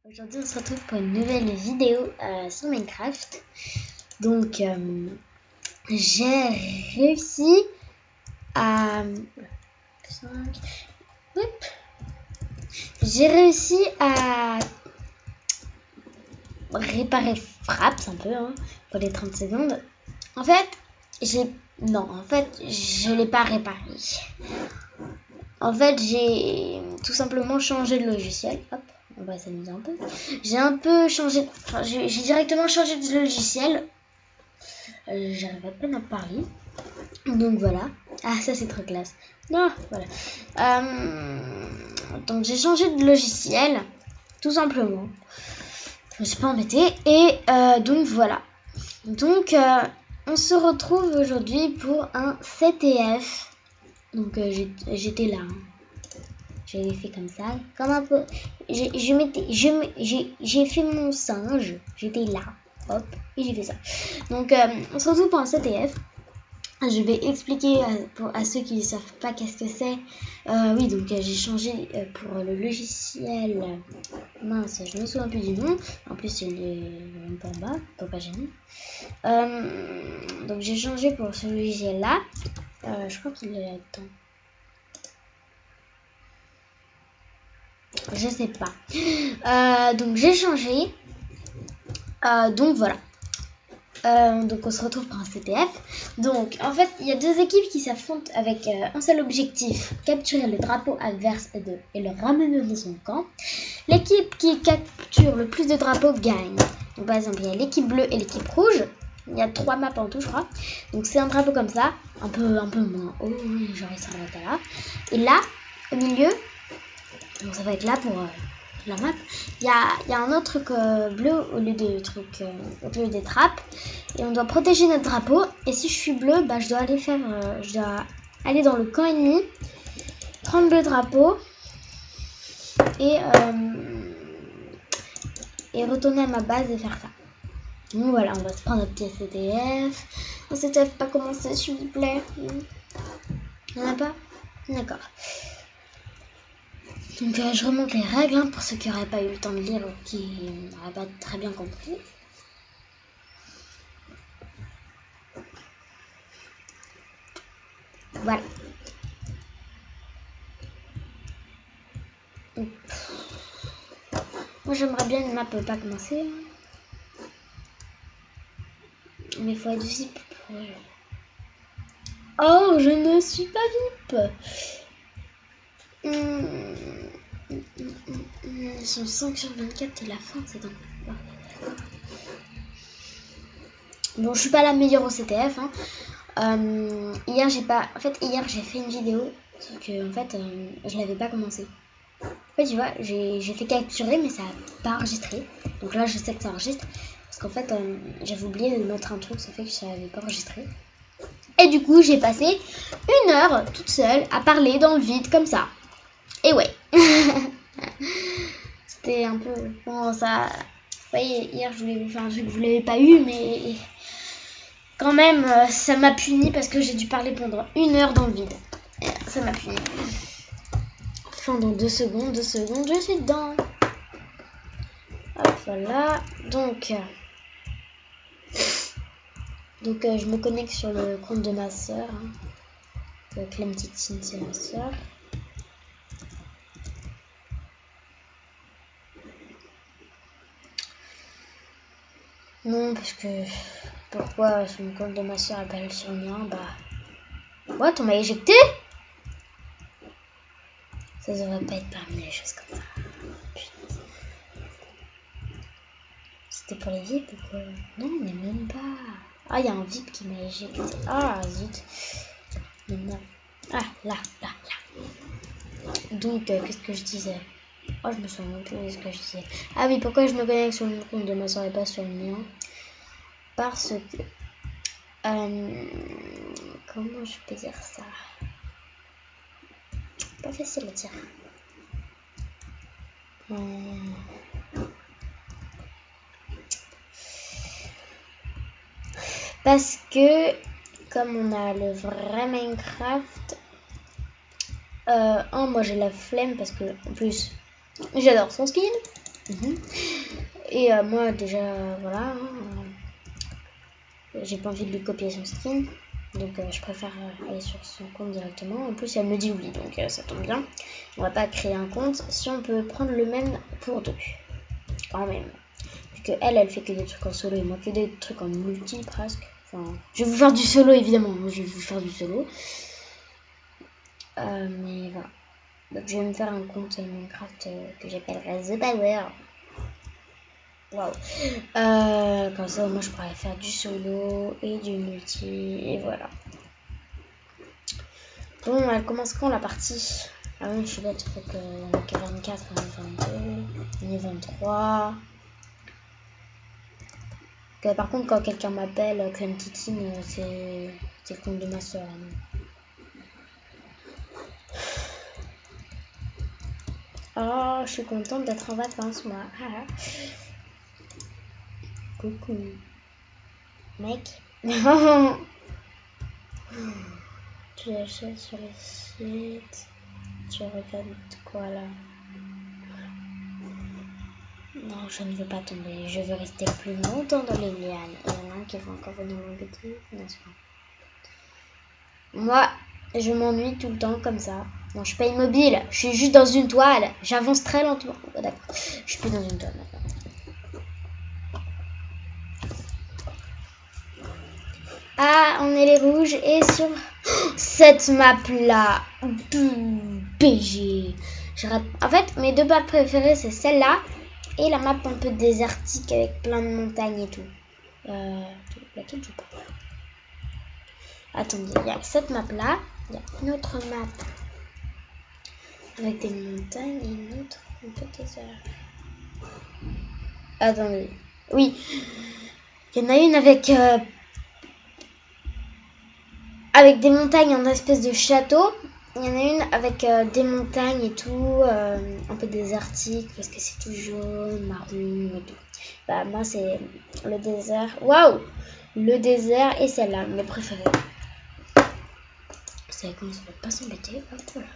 Aujourd'hui on se retrouve pour une nouvelle vidéo sur Minecraft. Donc j'ai réussi à réparer Fraps un peu pour les 30 secondes. En fait je l'ai pas réparé. En fait j'ai tout simplement changé de logiciel. Hop, on va s'amuser un peu. J'ai directement changé de logiciel. J'arrive à peine à parler. Donc voilà. Ah, ça c'est trop classe. Non, voilà. Donc j'ai changé de logiciel. Tout simplement. Je me suis pas embêtée. Et donc voilà. Donc on se retrouve aujourd'hui pour un CTF. Donc j'étais là. J'avais fait comme ça. Comme un peu. J'ai fait mon singe. J'étais là. Hop. Et j'ai fait ça. Donc on se retrouve pour un CTF. Je vais expliquer à ceux qui ne savent pas qu'est-ce que c'est. Oui, donc j'ai changé pour le logiciel. Mince, je me souviens plus du nom. En plus, il est même pas en bas, pas gêner. Donc j'ai changé pour ce logiciel-là. Je crois qu'il est là-dedans. Je sais pas. Donc j'ai changé. Donc voilà. Donc on se retrouve pour un CTF. Donc en fait il y a deux équipes qui s'affrontent avec un seul objectif: capturer le drapeau adverse et le ramener dans son camp. L'équipe qui capture le plus de drapeaux gagne. Donc par exemple il y a l'équipe bleue et l'équipe rouge. Il y a 3 maps en tout je crois. Donc c'est un drapeau comme ça, un peu moins haut, genre il s'arrête là. Et là au milieu, donc ça va être là pour la map, il y a un autre truc bleu au lieu des trucs au lieu des trappes, et on doit protéger notre drapeau. Et si je suis bleu, bah je dois aller dans le camp ennemi, prendre le drapeau et retourner à ma base et faire ça. Donc voilà, on va se prendre un petit CTF. Un CTF pas commencé s'il vous plaît. Il n'y en a pas? D'accord. Donc je remonte les règles pour ceux qui n'auraient pas eu le temps de lire ou qui n'auraient pas très bien compris. Voilà. Moi j'aimerais bien une map pas commencer. Mais il faut être VIP pour... Oh, je ne suis pas VIP. Ils sont 5 sur 24 et la fin c'est dingue. Bon, je suis pas la meilleure au CTF. Hier j'ai fait une vidéo, sauf que en fait je l'avais pas commencé. En fait tu vois, j'ai fait capturer mais ça a pas enregistré. Donc là je sais que ça enregistre. Parce qu'en fait j'avais oublié de mettre un truc, ça fait que ça n'avait pas enregistré. Et du coup j'ai passé 1 heure toute seule à parler dans le vide comme ça. Et ouais. C'était un peu... Bon ça... Vous voyez, hier je voulais vous faire un truc que vous l'avez pas eu, mais... Quand même, ça m'a puni parce que j'ai dû parler pendant 1 heure dans le vide. Ça m'a puni. Enfin, dans 2 secondes, je suis dedans. Hop, voilà. Donc je me connecte sur le compte de ma soeur. Clémentine, c'est ma soeur. Non, parce que... Pourquoi sur le compte de ma soeur appelle sur le mien? Bah... What? On m'a éjecté? Ça devrait pas être parmi les choses comme ça. Putain. C'était pour les VIP ou quoi? Non, mais même pas. Ah, il y a un VIP qui m'a éjecté. Ah, zut. Mais non. Ah, là. Donc, qu'est-ce que je disais? Oh, je me souviens même plus de ce que je disais. Ah oui, pourquoi je me connecte sur le compte de ma soeur et pas sur le mien? Parce que... comment je peux dire ça? Pas facile à dire. Parce que comme on a le vrai Minecraft, moi j'ai la flemme parce que en plus j'adore son skin. Et moi déjà voilà, j'ai pas envie de lui copier son skin. Donc je préfère aller sur son compte directement. En plus elle me dit oui, donc ça tombe bien. On va pas créer un compte. Si on peut prendre le même pour deux. Quand même. Vu que elle fait que des trucs en solo et moi que des trucs en multi presque. Enfin, je vais vous faire du solo évidemment. Je vais vous faire du solo. Mais voilà. Donc je vais me faire un compte Minecraft que j'appellerai The Power. Waouh. Comme ça moi je pourrais faire du solo et du multi. Et voilà. Bon, elle commence quand la partie? Ah oui, je suis bête, il faut que on est que 24, on est 22, on est 23. Okay, par contre, quand quelqu'un m'appelle Clem Titine, c'est le compte de ma soeur. Oh, je suis contente d'être en vacances, moi. Ah. Coucou. Mec. Tu achètes sur le site. Tu regardes quoi là? Non, je ne veux pas tomber. Je veux rester plus longtemps dans les lianes. Il y en a un qui va encore venir m'embêter, n'est-ce pas? Moi, je m'ennuie tout le temps comme ça. Non, je suis pas immobile. Je suis juste dans une toile. J'avance très lentement. Oh, d'accord. Je suis plus dans une toile maintenant. Ah, on est les rouges et sur cette map là. BG. En fait, mes deux maps préférées, c'est celle-là et la map un peu désertique avec plein de montagnes et tout. Laquelle je parle? Attendez, il y a cette map là. Il y a une autre map avec des montagnes et une autre un peu désert. Attendez. Oui. Il y en a une avec des montagnes en espèce de château. Il y en a une avec des montagnes et tout, un peu désertique parce que c'est tout jaune, marron et tout. Bah moi c'est le désert. Waouh! Le désert et celle-là, mes préférées. Vous savez comment ça va pas s'embêter. Voilà.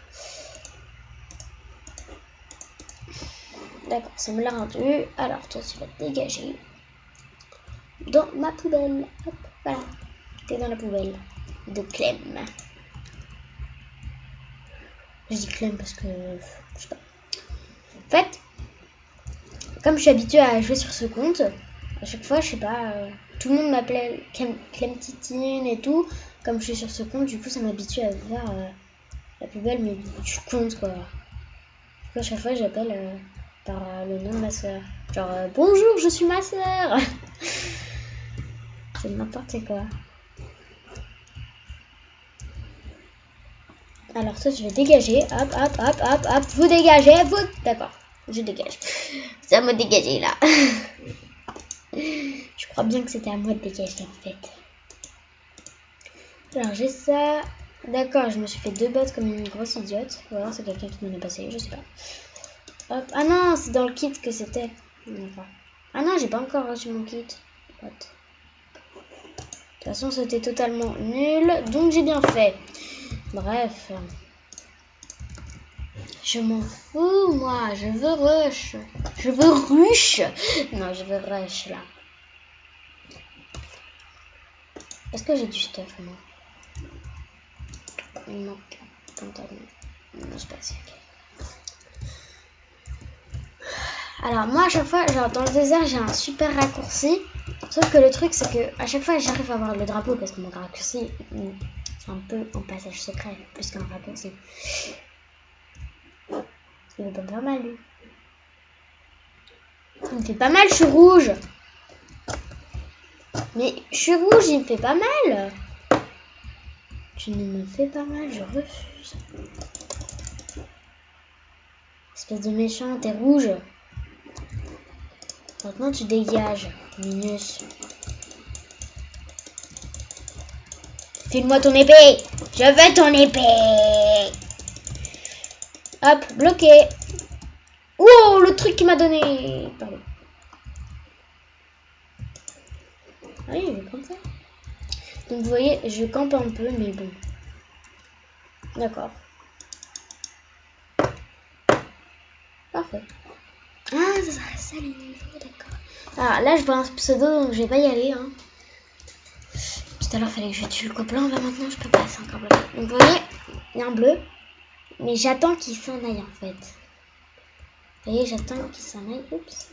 D'accord, ça me l'a rendu. Alors toi tu vas te dégager dans ma poubelle. Hop, voilà. T'es dans la poubelle de Clem. Je dis Clem parce que je sais pas. En fait, comme je suis habituée à jouer sur ce compte, à chaque fois, je sais pas, tout le monde m'appelait Clem Titine et tout. Comme je suis sur ce compte, du coup, ça m'habitue à faire la poubelle, mais du compte quoi. Du coup, à chaque fois, j'appelle par le nom de ma soeur. Genre, bonjour, je suis ma soeur. C'est n'importe quoi. Alors, toi, tu vas dégager. Hop, hop, hop, hop, hop. Vous dégagez, vous. D'accord, je dégage. C'est à moi de dégager là. Je crois bien que c'était à moi de dégager en fait. Alors j'ai ça. D'accord, je me suis fait 2 bottes comme une grosse idiote. Ou alors c'est quelqu'un qui m'en a passé, je sais pas. Hop. Ah non, c'est dans le kit que c'était. D'accord. Ah non, j'ai pas encore reçu mon kit. What? De toute façon, c'était totalement nul. Donc j'ai bien fait. Bref. Je m'en fous, moi. Je veux rush. Je veux rush. Non, je veux rush là. Est-ce que j'ai du stuff, moi? Non, pantalon. Non, c'est pas ça. Alors moi à chaque fois, genre dans le désert, j'ai un super raccourci. Sauf que le truc c'est que à chaque fois j'arrive à avoir le drapeau parce que mon raccourci c'est un peu un passage secret plus qu'un raccourci. Il me fait pas mal lui. Il me fait pas mal, je suis rouge. Mais je suis rouge, il me fait pas mal. Tu ne me fais pas mal, je refuse. Espèce de méchant, t'es rouge. Maintenant tu dégages, Minus. File-moi ton épée. Je veux ton épée. Hop, bloqué. Oh, le truc qu'il m'a donné. Pardon. Ah oui, je vais prendre ça. Donc vous voyez, je campe un peu, mais bon. D'accord. Parfait. Ah, salut, d'accord. Alors là, je vois un pseudo, donc je vais pas y aller. Hein. Tout à l'heure, fallait que je tue le copain. Là, maintenant, je peux pas, c'est encore bloqué. Donc, vous voyez, il y a un bleu. Mais j'attends qu'il s'en aille, en fait. Vous voyez, j'attends qu'il s'en aille. Oups.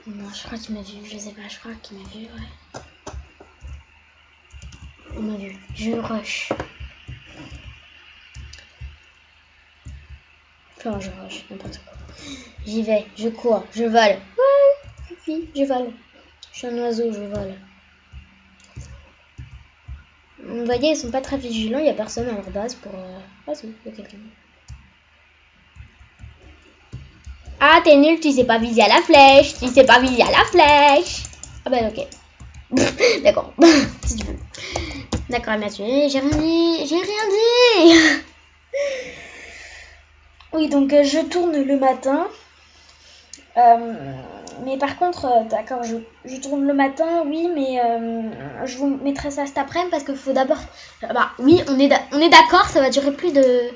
Non, je crois qu'il m'a vu. Je sais pas, je crois qu'il m'a vu, ouais. Il m'a vu. Je rush. Enfin, je rush, n'importe quoi. J'y vais, je cours, je vole. Ouais, oui, je vole. Je suis un oiseau, je vole. Vous voyez, ils sont pas très vigilants, il n'y a personne à leur base pour... Ah si, il y a quelqu'un. Ah, t'es nul, tu sais pas viser à la flèche. Tu sais pas viser à la flèche. Ah bah ok. D'accord, si tu veux. D'accord, elle m'a tué. J'ai rien dit. J'ai rien dit. Oui, donc je tourne le matin. Mais par contre, d'accord, je tourne le matin, oui, mais je vous mettrai ça cet après-midi parce qu'il faut d'abord... Bah oui, on est d'accord, ça va durer plus de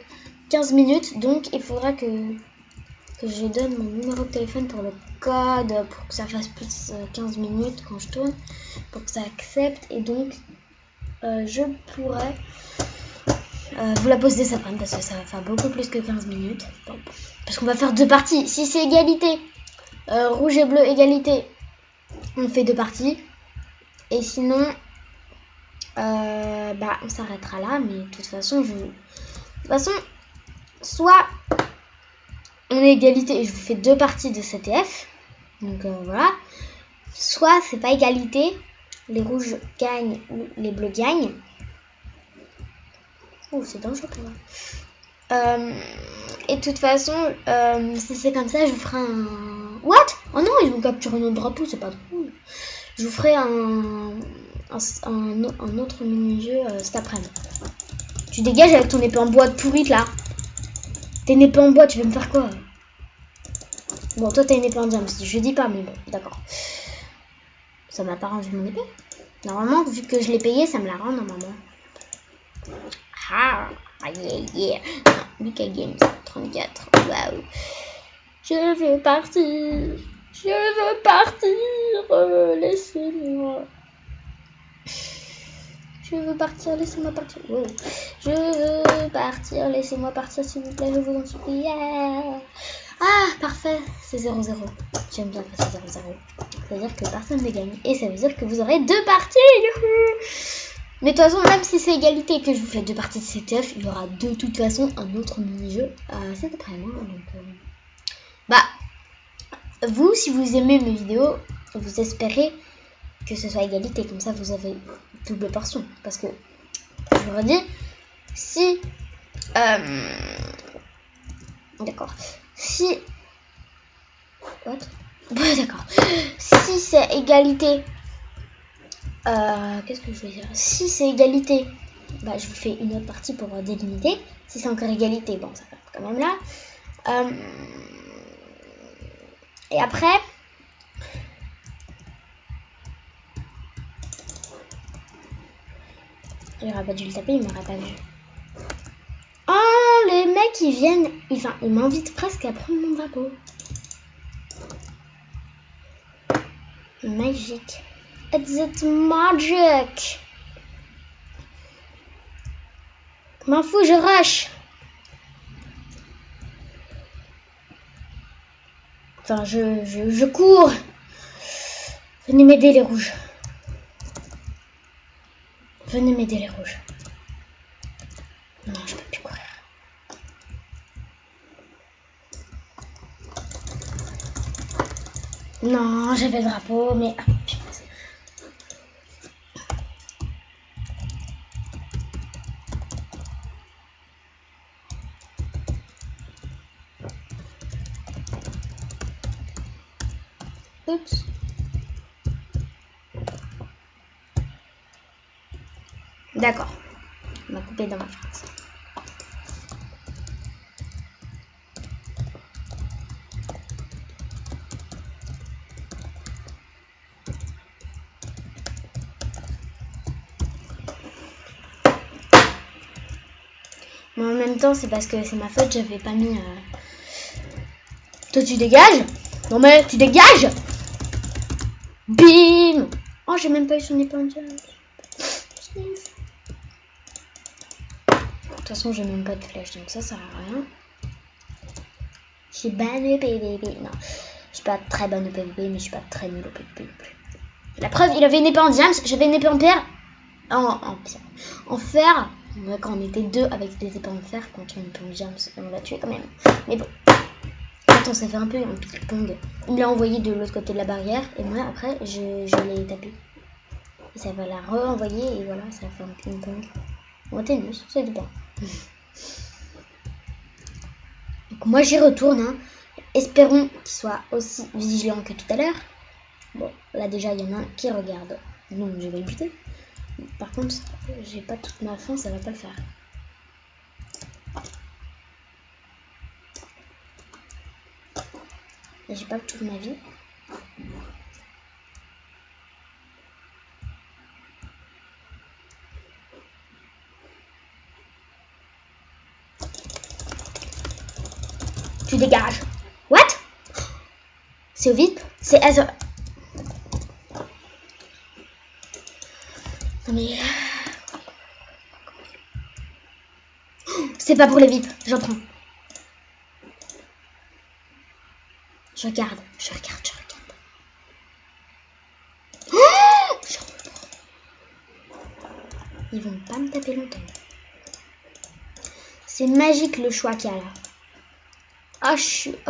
15 minutes, donc il faudra que je donne mon numéro de téléphone pour le code, pour que ça fasse plus 15 minutes quand je tourne, pour que ça accepte, et donc je pourrais vous la poser cet après-midi parce que ça va faire beaucoup plus que 15 minutes. Bon, parce qu'on va faire 2 parties, si c'est égalité. Rouge et bleu égalité, on fait 2 parties et sinon bah on s'arrêtera là, mais de toute façon soit on est égalité et je vous fais 2 parties de CTF, donc voilà, soit c'est pas égalité, les rouges gagnent ou les bleus gagnent. Oh, c'est dangereux pour moi. Et de toute façon, si c'est comme ça, je vous ferai un... What? Oh non, ils vont capturer notre drapeau, c'est pas drôle. Je vous ferai un autre mini-jeu cet après-midi. Tu dégages avec ton épée en bois de pourrite là. T'as une épée en bois, tu veux me faire quoi? Bon, toi t'as une épée en diamant, je dis pas, mais bon, d'accord. Ça m'a pas rendu mon épée. Normalement, vu que je l'ai payé, ça me la rend normalement. Ah, yeah, yeah. Lucas Games 34. Waouh. Je veux partir. Je veux partir. Laissez-moi. Je veux partir, laissez-moi partir. Wow. Je veux partir, laissez-moi partir, s'il vous plaît, je vous en supplie. Yeah. Ah, parfait, c'est 0-0. J'aime bien quand c'est 0-0. Ça veut dire que personne ne gagne. Et ça veut dire que vous aurez 2 parties. Mais de toute façon, même si c'est égalité et que je vous fais 2 parties de CTF, il y aura de toute façon un autre mini-jeu cet après-midi. Donc, bah, vous, si vous aimez mes vidéos, vous espérez que ce soit égalité. Comme ça, vous avez double portion. Parce que, je vous redis, si... d'accord. Si... What? Ouais, d'accord. Si c'est égalité... qu'est-ce que je veux dire? Si c'est égalité, bah, je vous fais une autre partie pour délimiter. Si c'est encore égalité, bon, ça va quand même là. Et après... J'aurais pas dû le taper, il m'aurait pas vu. Oh, les mecs, ils viennent... Enfin, ils m'invitent presque à prendre mon drapeau. Magique. It's magic. M'en fous, je rush. Enfin, je cours. Venez m'aider, les rouges. Venez m'aider, les rouges. Non, je peux plus courir. Non, j'avais le drapeau, mais... Ah, oups. D'accord. On m'a coupé dans ma phrase. Mais en même temps, c'est parce que c'est ma faute, j'avais pas mis... Toi, tu dégages? Non mais, tu dégages? Bim! Oh, j'ai même pas eu son épingle. De toute façon, j'ai même pas de flèche, donc ça sert à rien. Je suis bonne au PVP. Non, je suis pas très bonne au PVP, mais je suis pas très nulle au PVP. La preuve, il avait une épée en diams, j'avais une épée en pierre. En fer. Quand on était deux avec des épées en fer contre une épée en diams, on l'a tué quand même. Mais bon. Attends, ça fait un peu un ping-pong. Il l'a envoyé de l'autre côté de la barrière, et moi, après, je l'ai tapé. Et ça va la re-envoyer, et voilà, ça fait un ping-pong. Bon, tennis, ça dépend. Donc moi, j'y retourne, hein. Espérons qu'il soit aussi vigilant que tout à l'heure. Bon, là déjà, il y en a un qui regarde. Donc, je vais le buter. Par contre, j'ai pas toute ma faim, ça va pas le faire. J'ai pas toute ma vie. Tu dégages. What? C'est au vide? C'est Azor. Non mais... C'est pas pour les VIP, j'en prends. Je regarde. Oh, ils vont pas me taper longtemps. C'est magique le choix qu'il y a là. Oh, je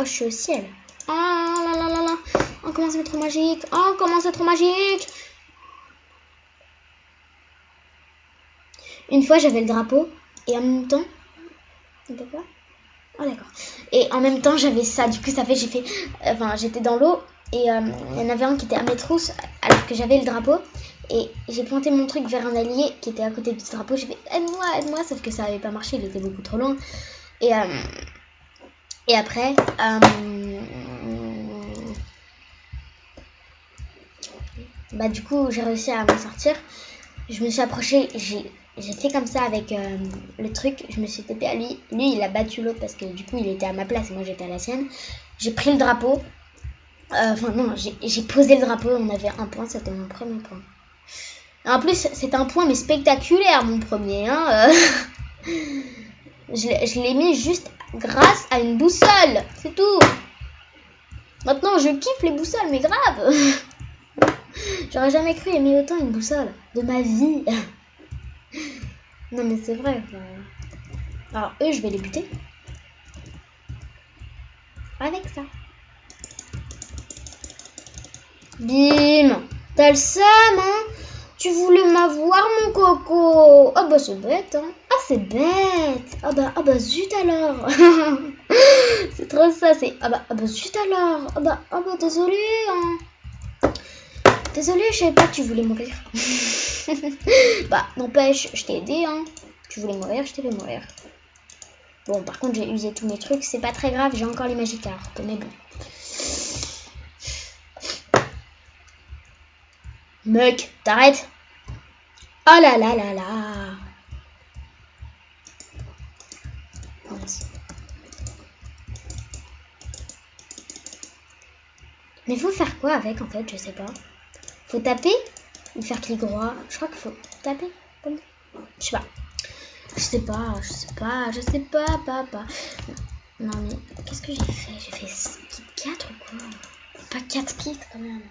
suis au ciel. Oh là là là là. Oh, comment c'est trop magique. Oh, comment c'est trop magique. Une fois, j'avais le drapeau. Et en même temps... D'accord. Oh, d'accord. Et en même temps, j'avais ça. Du coup, ça fait... Enfin, j'étais dans l'eau. Et il y en avait un qui était à mes trousses. Alors que j'avais le drapeau. Et j'ai pointé mon truc vers un allié qui était à côté du drapeau. J'ai fait aide-moi, aide-moi. Sauf que ça n'avait pas marché. Il était beaucoup trop loin. Et après... bah du coup j'ai réussi à m'en sortir. Je me suis approchée, j'ai fait comme ça avec le truc, je me suis tapé à lui. Lui il a battu l'autre parce que du coup il était à ma place et moi j'étais à la sienne. J'ai pris le drapeau. Enfin non, j'ai posé le drapeau, on avait un point, c'était mon premier point. En plus c'est un point mais spectaculaire mon premier. Hein, je l'ai mis juste grâce à une boussole, c'est tout. Maintenant je kiffe les boussoles mais grave. J'aurais jamais cru aimer autant une boussole de ma vie. Non mais c'est vrai. Alors eux, je vais les buter. Avec ça. Bim. T'as le seum, hein? Tu voulais m'avoir, mon coco. Ah bah c'est bête, hein? Ah c'est bête. Ah bah zut alors. C'est trop ça, c'est... Ah bah zut alors. Ah bah désolé, hein. Désolée, je savais pas que tu voulais mourir. Bah, n'empêche, je t'ai aidé, hein. Tu voulais mourir, je t'ai fait mourir. Bon, par contre, j'ai usé tous mes trucs. C'est pas très grave, j'ai encore les magicards. Mais bon. Mec, t'arrêtes. Oh là là là là. Merci. Mais faut faire quoi avec, en fait? Je sais pas. Faut taper ou faire clic droit? Je crois qu'il faut taper. Je sais pas, papa. Non mais, qu'est-ce que j'ai fait? J'ai fait kit 4 ou quoi? Pas 4 kits quand même.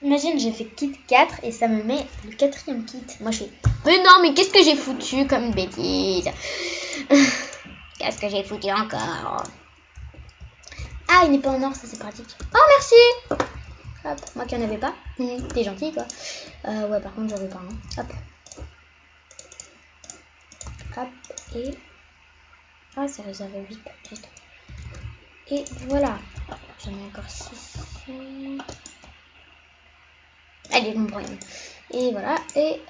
Imagine, j'ai fait kit 4 et ça me met le 4e kit. Moi je fais, mais non, mais qu'est-ce que j'ai foutu comme bêtise? Qu'est-ce que j'ai foutu encore? Ah, il n'est pas en or, ça c'est pratique. Oh, merci! Hop, moi qui en avais pas. T'es gentil, quoi. Ouais, par contre, j'avais pas un. Hop. Hop, et... Ah, c'est réservé 8. Et voilà. Oh, j'en ai encore 6. Allez, mon problème. Et voilà. Et...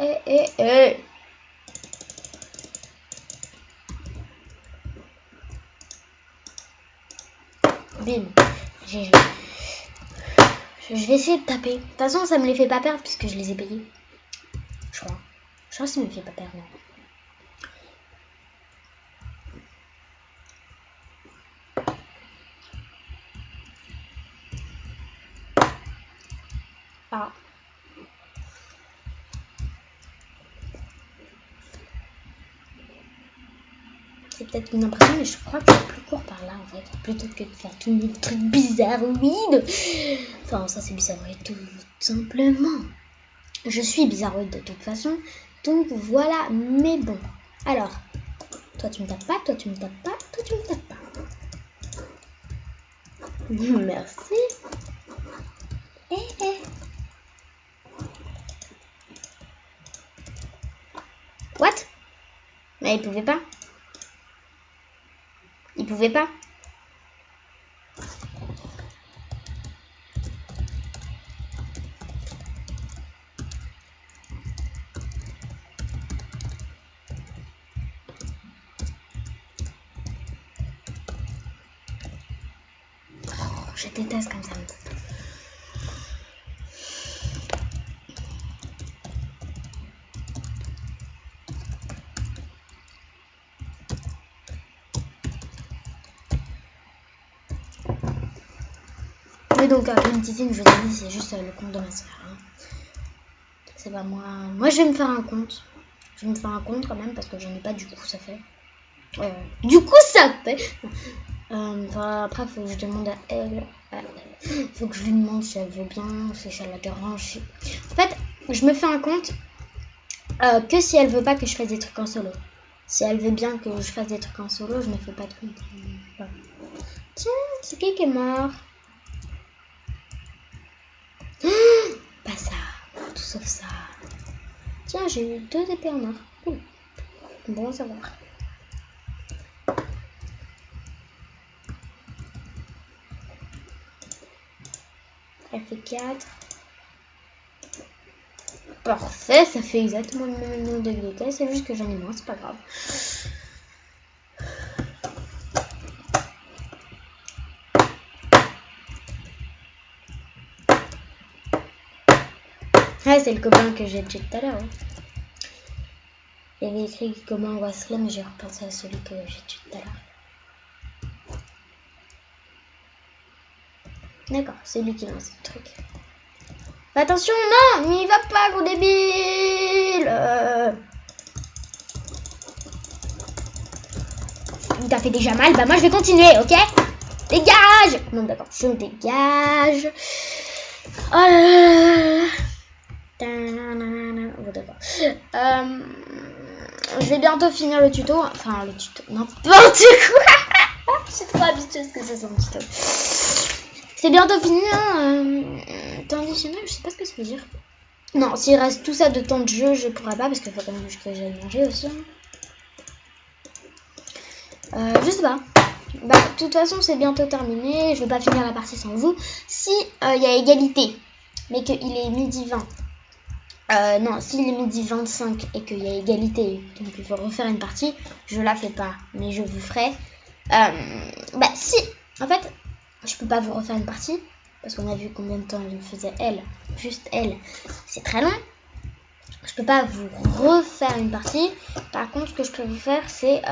Bim. GG. Je vais essayer de taper. De toute façon, ça me les fait pas perdre puisque je les ai payés. Je crois que ça me fait pas perdre. C'est peut-être une impression, mais je crois que c'est plus court par là en fait. Plutôt que de faire tous les trucs bizarroïdes. Enfin, ça c'est bizarroïde tout simplement. Je suis bizarroïde de toute façon. Donc voilà, mais bon. Alors, toi tu me tapes pas, toi tu me tapes pas, toi tu me tapes pas. Merci. What? Mais il pouvait pas. Il pouvait pas. Oh, je déteste comme ça. Mais donc, une teasing, je vous ai dit, c'est juste le compte de ma soeur. Hein. C'est pas moi. Moi, je vais me faire un compte. Je vais me faire un compte quand même parce que j'en ai pas, du coup, ça fait. Du coup, ça fait. Après, faut que je demande à elle. Faut que je lui demande si elle veut bien, si ça la dérange. En fait, je me fais un compte que si elle veut pas que je fasse des trucs en solo. Si elle veut bien que je fasse des trucs en solo, je me fais pas de compte. Voilà. Tiens, c'est qui est mort? Pas ça, tout sauf ça. Tiens, j'ai eu 2 épées en or. Cool. Bon à savoir. Elle fait 4. Parfait, ça fait exactement le même nombre de vitesse. C'est juste que j'en ai moins, c'est pas grave. Ah, c'est le copain que j'ai dit tout à l'heure. Hein. Il y avait écrit comment on va se mais j'ai repensé à celui que j'ai dit tout à l'heure. D'accord, c'est lui qui lance le truc. Attention, non, n'y va pas, gros débile. Il t'a fait déjà mal, bah moi je vais continuer, ok? Dégage. Non, d'accord, je me dégage. Oh là là. Bon, d'accord. Je vais bientôt finir le tuto. Enfin, le tuto. N'importe quoi. Je suis trop habituée à ce que ça soit un tuto. C'est bientôt fini. Temps additionnel, je sais pas ce que ça veut dire. Non, s'il reste tout ça de temps de jeu, je pourrais pas parce qu'il faut quand même que j'aille manger aussi. Je sais pas. Bah, de toute façon, c'est bientôt terminé. Je vais pas finir la partie sans vous. Si il y a égalité, mais qu'il est midi 20. Non, s'il est midi 25 et qu'il y a égalité, donc il faut refaire une partie, je la fais pas, mais je vous ferai. Bah si, en fait, je peux pas vous refaire une partie, parce qu'on a vu combien de temps il faisait elle, juste elle, c'est très long. Je peux pas vous refaire une partie. Par contre, ce que je peux vous faire, c'est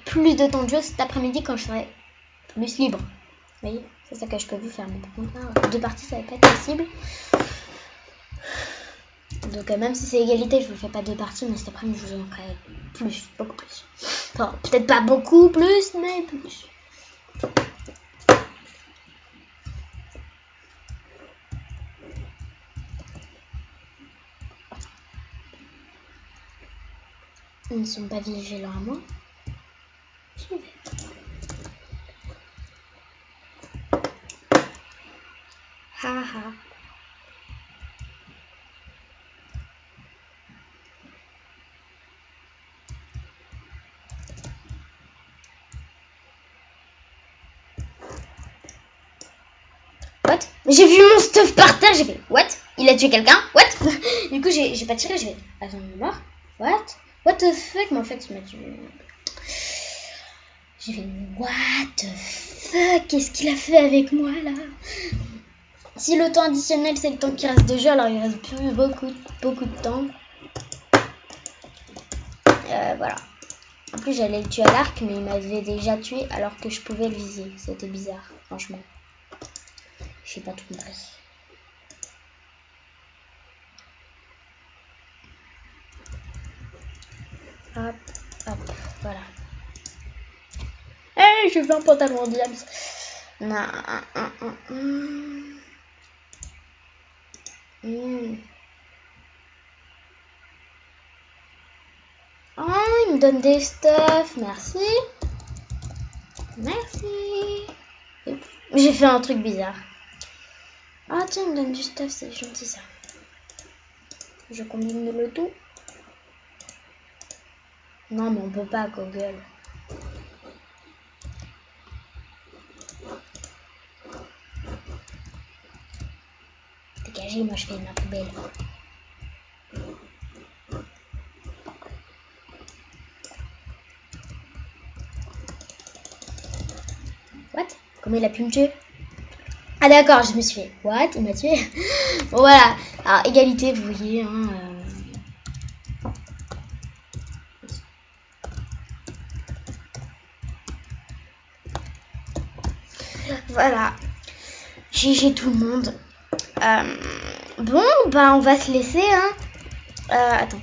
plus de temps de jeu cet après-midi quand je serai plus libre. Vous voyez, c'est ça que je peux vous faire. Mais par contre, là, 2 parties, ça va pas être possible. Donc même si c'est égalité, je vous fais pas 2 parties, mais cet après-midi je vous en ferai plus, beaucoup plus. Enfin, peut-être pas beaucoup plus, mais plus. Ils ne sont pas vigilants à moi. J'y vais. Ha ha. What? J'ai vu mon stuff par terre, j'ai fait what? Il a tué quelqu'un? What? Du coup j'ai pas tiré, je vais. Attends, il est mort? What? What the fuck? Mais en fait il m'a tué. J'ai fait what the fuck? Qu'est-ce qu'il a fait avec moi là? Si le temps additionnel c'est le temps qui reste de jeu, alors il reste plus beaucoup de temps. Voilà. En plus j'allais le tuer à l'arc, mais il m'avait déjà tué alors que je pouvais le viser. C'était bizarre, franchement. J'ai pas tout compris. Hop, hop, voilà. Je veux un pantalon en diams. Non. Oh, il me donne des stuff. Merci. Merci. J'ai fait un truc bizarre. Ah tiens, il me donne du stuff, c'est gentil ça. Je combine le tout. Non, mais on peut pas, Google. Dégagez, moi je fais ma poubelle. What? Comment il a pu me tuer? Ah d'accord, je me suis fait. What? Il m'a tué? Bon voilà. Alors, égalité, vous voyez. Hein, Voilà. GG tout le monde. Bon, bah on va se laisser. Hein. Attends.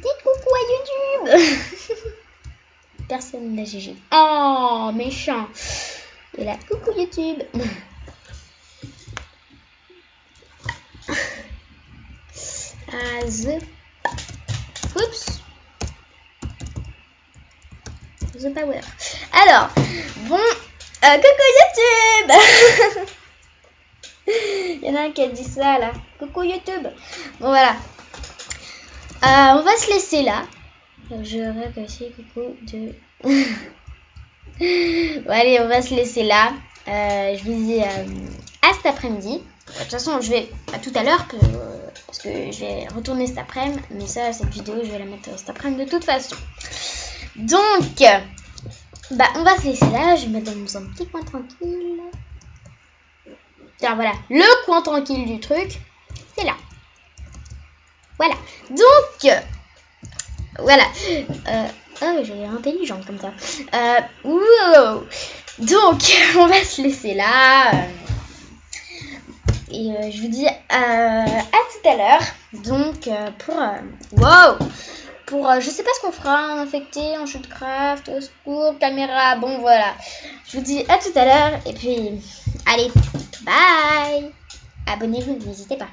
Dites coucou à YouTube. Personne n'a GG. Oh, méchant. Et là, coucou YouTube. Oups. The Power. Alors, bon, coucou YouTube. Il y en a un qui a dit ça là. Coucou YouTube. Bon voilà. On va se laisser là. Je rêve aussi coucou de. Bon allez, on va se laisser là. Je vous dis à cet après-midi. De toute façon, je vais à tout à l'heure parce que je vais retourner cet après-midi. Mais ça, cette vidéo, je vais la mettre cet après-midi de toute façon. Donc, bah, on va se laisser là. Je vais me mettre dans un petit coin tranquille. Tiens, voilà, le coin tranquille du truc, c'est là. Voilà. Donc, voilà. Oh, j'ai l'air intelligente comme ça. Donc, on va se laisser là. Et je vous dis à tout à l'heure. Donc, pour je sais pas ce qu'on fera, en infecté, en shootcraft, au secours, caméra, bon voilà. Je vous dis à tout à l'heure et puis allez, bye. Abonnez-vous, n'hésitez pas.